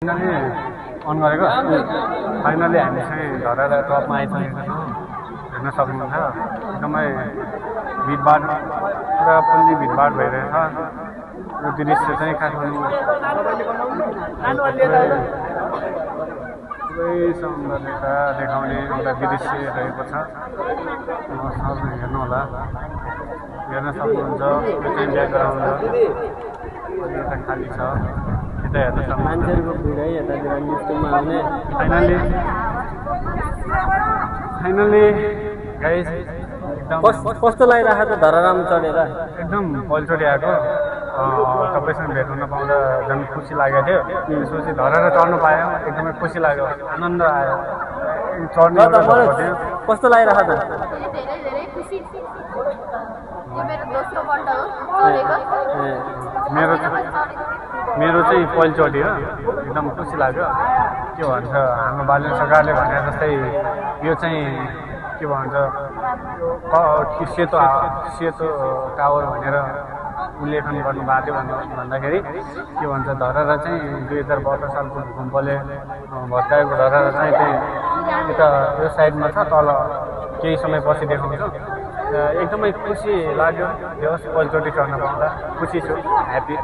on गरेको finally हामी चाहिँ धरार टपमा आइसकेको छौँ हेर्न सक्नुहुन्छ एकदमै भिडभाड पुरा पनि भिडभाड भइरहेछ यो दृश्य चाहिँ काठमाडौँ पुरै सौन्दर्यता देखाउने एउटा दृश्य रहेको छ सबैले हेर्नु होला हेर्न सक्नुहुन्छ यो चाहिँ ब्याकग्राउन्ड यता खाली छ यता हेर्न सक्नुहुन्छ मान्छेहरूको भिड है यतातिर निस्टोमा आउने फाइनली गाइस एकदम कस्तो लागिरहेको छ धराराम चढेर एकदम पहिलोचोटि आएको तपाईँसँग भेट्नु नपाउँदा झन् खुसी लागेको थियो त्यसपछि धरेर चढ्नु पायो एकदमै खुसी लाग्यो आनन्द आयो चढ्नु थियो कस्तो लागिरहेको छ धेरै खुसी यो मेरो दोस्रो पल्ट हो चढेको मेरो चाहिँ पहिलोचोटि हो एकदम खुसी लाग्यो के भन्छ हाम्रो बाल्य सरकारले भने जस्तै यो चाहिँ के भन्छ सेतो टावर भनेर उल्लेखन गर्नुभएको थियो भन्दाखेरि के भन्छ धरार चाहिँ 2012 सालको भूकम्पले भत्काएको धरार चाहिँ त्यही यता यो साइडमा छ तल केही समयपछि देखाउँछु एकदमै खुसी लाग्यो पहिलोचोटि चढ्न पाउँदा खुसी छु ह्याप्पी